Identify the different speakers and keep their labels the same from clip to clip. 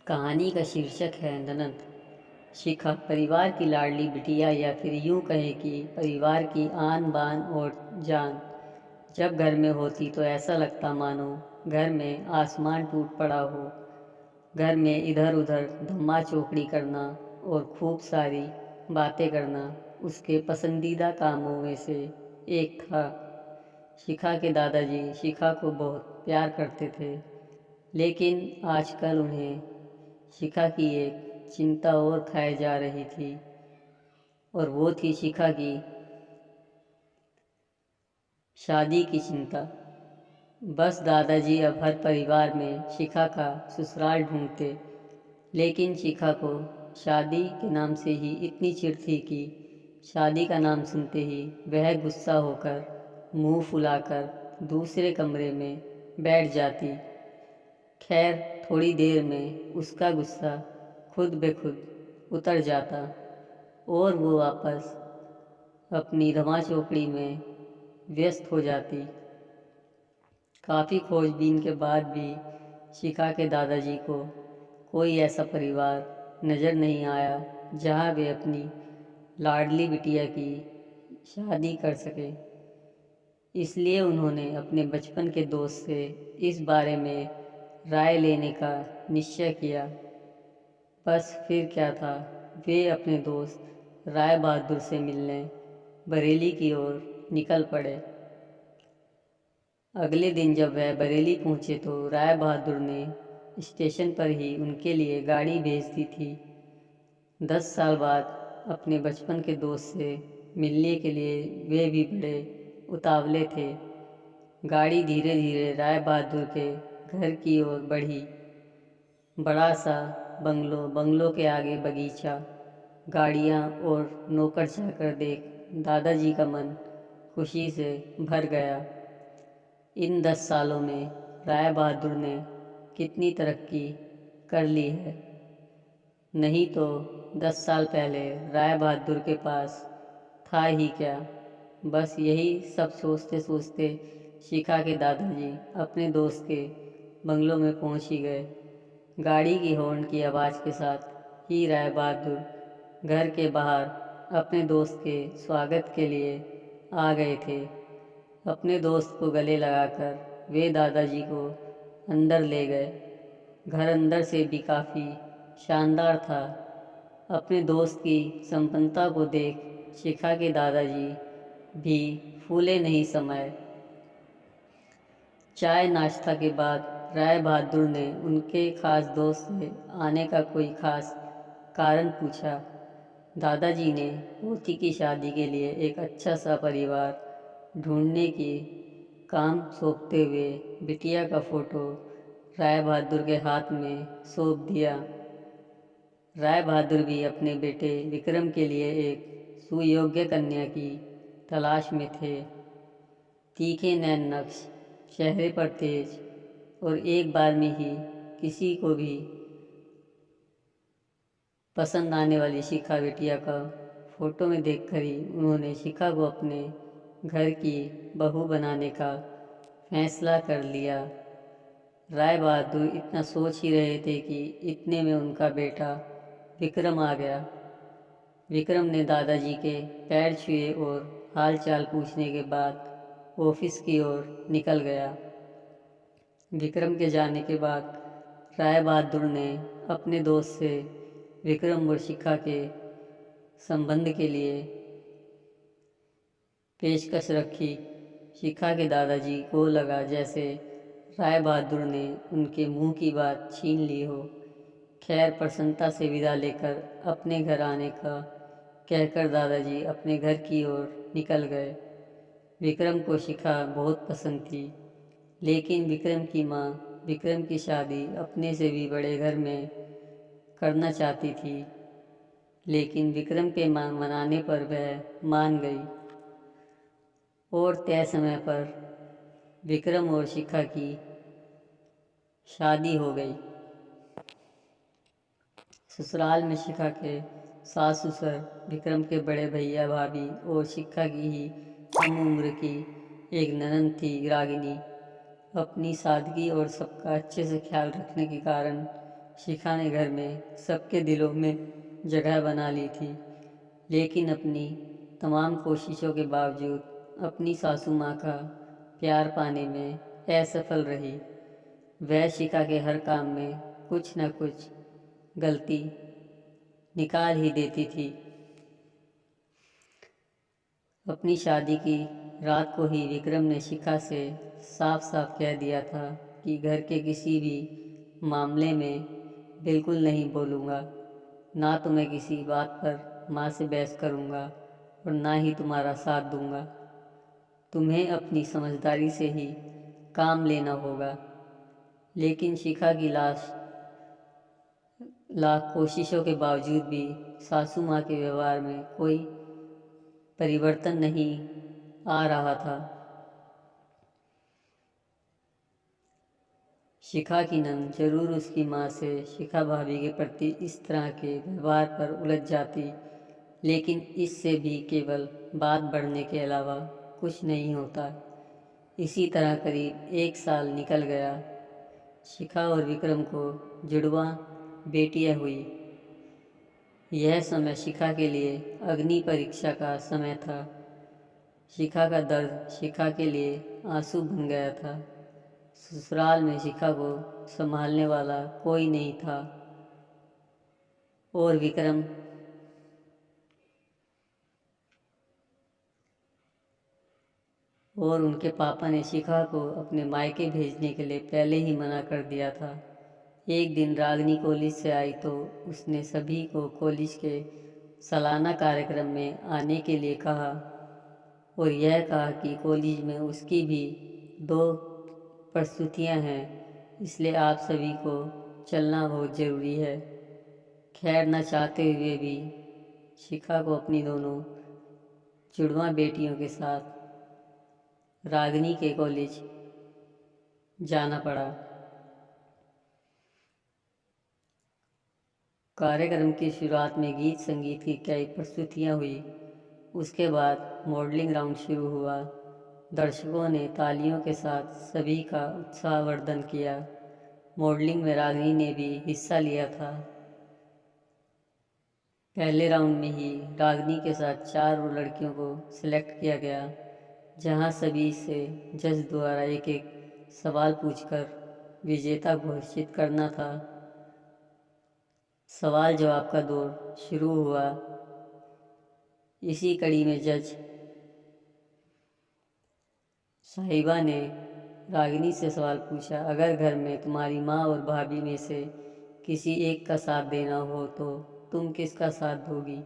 Speaker 1: कहानी का शीर्षक है ननंद। शिखा परिवार की लाडली बिटिया, या फिर यूं कहें कि परिवार की आन बान और जान। जब घर में होती तो ऐसा लगता मानो घर में आसमान टूट पड़ा हो। घर में इधर उधर धम्मा चौकड़ी करना और खूब सारी बातें करना उसके पसंदीदा कामों में से एक था। शिखा के दादाजी शिखा को बहुत प्यार करते थे, लेकिन आजकल उन्हें शिखा की एक चिंता और खाए जा रही थी, और वो थी शिखा की शादी की चिंता। बस दादाजी अब हर परिवार में शिखा का ससुराल ढूंढते, लेकिन शिखा को शादी के नाम से ही इतनी चिढ़ थी कि शादी का नाम सुनते ही वह गुस्सा होकर मुंह फुलाकर दूसरे कमरे में बैठ जाती। खैर, थोड़ी देर में उसका गुस्सा खुद ब खुद उतर जाता और वो वापस अपनी धमा चौकड़ी में व्यस्त हो जाती। काफ़ी खोजबीन के बाद भी शिखा के दादाजी को कोई ऐसा परिवार नज़र नहीं आया जहां वे अपनी लाडली बिटिया की शादी कर सके। इसलिए उन्होंने अपने बचपन के दोस्त से इस बारे में राय लेने का निश्चय किया। बस फिर क्या था, वे अपने दोस्त राय बहादुर से मिलने बरेली की ओर निकल पड़े। अगले दिन जब वह बरेली पहुंचे तो राय बहादुर ने स्टेशन पर ही उनके लिए गाड़ी भेज दी थी। 10 साल बाद अपने बचपन के दोस्त से मिलने के लिए वे भी बड़े उतावले थे। गाड़ी धीरे धीरे राय बहादुर के घर की ओर बढ़ी। बड़ा सा बंगलों के आगे बगीचा, गाड़ियाँ और नौकर चाकर देख दादाजी का मन खुशी से भर गया। इन 10 सालों में राय बहादुर ने कितनी तरक्की कर ली है। नहीं तो 10 साल पहले राय बहादुर के पास था ही क्या। बस यही सब सोचते सोचते शिखा के दादाजी अपने दोस्त के बंगलों में पहुंच ही गए। गाड़ी की हॉर्न की आवाज़ के साथ ही राय बहादुर घर के बाहर अपने दोस्त के स्वागत के लिए आ गए थे। अपने दोस्त को गले लगाकर वे दादाजी को अंदर ले गए। घर अंदर से भी काफ़ी शानदार था। अपने दोस्त की संपन्नता को देख शिखा के दादाजी भी फूले नहीं समाये। चाय नाश्ता के बाद राय बहादुर ने उनके खास दोस्त से आने का कोई खास कारण पूछा। दादाजी ने पोती की शादी के लिए एक अच्छा सा परिवार ढूंढने की काम सौंपते हुए बिटिया का फोटो राय बहादुर के हाथ में सौंप दिया। राय बहादुर भी अपने बेटे विक्रम के लिए एक सुयोग्य कन्या की तलाश में थे। तीखे नैन नक्श, चेहरे पर तेज, और एक बार में ही किसी को भी पसंद आने वाली शिखा बिटिया का फोटो में देखकर ही उन्होंने शिखा को अपने घर की बहू बनाने का फैसला कर लिया। राय बहादुर इतना सोच ही रहे थे कि इतने में उनका बेटा विक्रम आ गया। विक्रम ने दादाजी के पैर छुए और हाल चाल पूछने के बाद ऑफिस की ओर निकल गया। विक्रम के जाने के बाद राय बहादुर ने अपने दोस्त से विक्रम और शिखा के संबंध के लिए पेशकश रखी। शिखा के दादाजी को लगा जैसे राय बहादुर ने उनके मुंह की बात छीन ली हो। खैर, प्रसन्नता से विदा लेकर अपने घर आने का कहकर दादाजी अपने घर की ओर निकल गए। विक्रम को शिखा बहुत पसंद थी, लेकिन विक्रम की माँ विक्रम की शादी अपने से भी बड़े घर में करना चाहती थी। लेकिन विक्रम के मनाने पर वह मान गई और तय समय पर विक्रम और शिखा की शादी हो गई। ससुराल में शिखा के सास ससुर, विक्रम के बड़े भैया भाभी और शिखा की ही कम उम्र की एक ननंद थी रागिनी। अपनी सादगी और सबका अच्छे से ख्याल रखने के कारण शिखा ने घर में सबके दिलों में जगह बना ली थी, लेकिन अपनी तमाम कोशिशों के बावजूद अपनी सासू माँ का प्यार पाने में असफल रही। वह शिखा के हर काम में कुछ न कुछ गलती निकाल ही देती थी। अपनी शादी की रात को ही विक्रम ने शिखा से साफ साफ कह दिया था कि घर के किसी भी मामले में बिल्कुल नहीं बोलूँगा, ना तो मैं किसी बात पर माँ से बहस करूँगा और ना ही तुम्हारा साथ दूँगा। तुम्हें अपनी समझदारी से ही काम लेना होगा। लेकिन शिखा की लाख कोशिशों के बावजूद भी सासू माँ के व्यवहार में कोई परिवर्तन नहीं आ रहा था। शिखा की नंद जरूर उसकी माँ से शिखा भाभी के प्रति इस तरह के व्यवहार पर उलझ जाती, लेकिन इससे भी केवल बात बढ़ने के अलावा कुछ नहीं होता। इसी तरह करीब 1 साल निकल गया। शिखा और विक्रम को जुड़वा बेटियां हुई। यह समय शिखा के लिए अग्नि परीक्षा का समय था। शिखा का दर्द शिखा के लिए आंसू बन गया था। ससुराल में शिखा को संभालने वाला कोई नहीं था और विक्रम और उनके पापा ने शिखा को अपने मायके भेजने के लिए पहले ही मना कर दिया था। एक दिन रागिनी कॉलेज से आई तो उसने सभी को कॉलेज के सालाना कार्यक्रम में आने के लिए कहा और यह कहा कि कॉलेज में उसकी भी 2 प्रस्तुतियां हैं, इसलिए आप सभी को चलना बहुत ज़रूरी है। खैर न चाहते हुए भी शिखा को अपनी दोनों जुड़वा बेटियों के साथ रागिनी के कॉलेज जाना पड़ा। कार्यक्रम की शुरुआत में गीत संगीत की कई प्रस्तुतियां हुई। उसके बाद मॉडलिंग राउंड शुरू हुआ। दर्शकों ने तालियों के साथ सभी का उत्साहवर्धन किया। मॉडलिंग में रागिनी ने भी हिस्सा लिया था। पहले राउंड में ही रागिनी के साथ 4 और लड़कियों को सिलेक्ट किया गया, जहां सभी से जज द्वारा एक एक सवाल पूछकर विजेता घोषित करना था। सवाल जवाब का दौर शुरू हुआ। इसी कड़ी में जज साहिबा ने रागिनी से सवाल पूछा, अगर घर में तुम्हारी माँ और भाभी में से किसी एक का साथ देना हो तो तुम किसका साथ दोगी?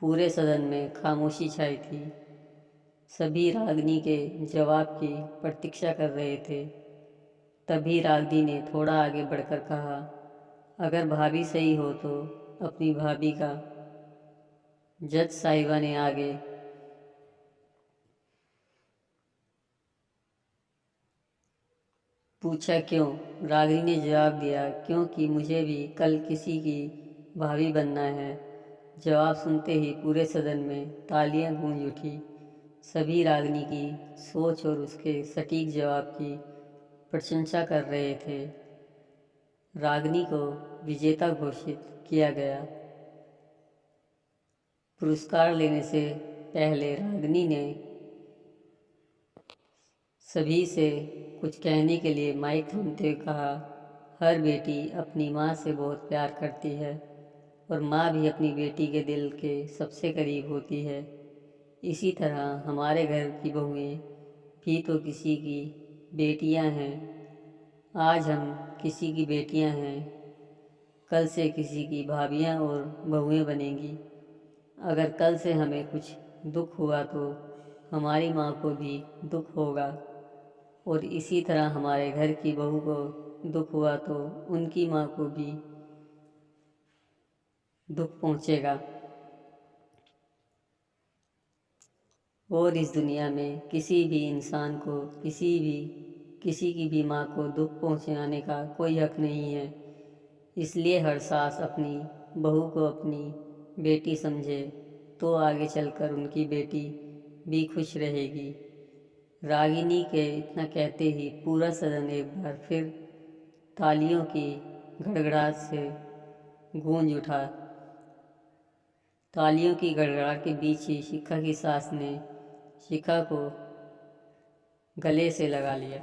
Speaker 1: पूरे सदन में खामोशी छाई थी। सभी रागिनी के जवाब की प्रतीक्षा कर रहे थे। तभी रागिनी ने थोड़ा आगे बढ़कर कहा, अगर भाभी सही हो तो अपनी भाभी का। जज साहिबा ने आगे पूछा, क्यों? रागिनी ने जवाब दिया, क्योंकि मुझे भी कल किसी की भाभी बनना है। जवाब सुनते ही पूरे सदन में तालियां गूंज उठी। सभी रागिनी की सोच और उसके सटीक जवाब की प्रशंसा कर रहे थे। रागिनी को विजेता घोषित किया गया। पुरस्कार लेने से पहले रागिनी ने सभी से कुछ कहने के लिए माइक थामते हुए कहा, हर बेटी अपनी माँ से बहुत प्यार करती है और माँ भी अपनी बेटी के दिल के सबसे करीब होती है। इसी तरह हमारे घर की बहुएं भी तो किसी की बेटियां हैं। आज हम किसी की बेटियां हैं, कल से किसी की भाभियां और बहुएं बनेंगी। अगर कल से हमें कुछ दुख हुआ तो हमारी माँ को भी दुख होगा और इसी तरह हमारे घर की बहू को दुख हुआ तो उनकी माँ को भी दुख पहुँचेगा। और इस दुनिया में किसी भी इंसान को किसी की भी माँ को दुख पहुँचाने का कोई हक नहीं है। इसलिए हर सास अपनी बहू को अपनी बेटी समझे तो आगे चलकर उनकी बेटी भी खुश रहेगी। रागिनी के इतना कहते ही पूरा सदन एक बार फिर तालियों की गड़गड़ाहट से गूंज उठा। तालियों की गड़गड़ाहट के बीच ही शिखा की सास ने शिखा को गले से लगा लिया।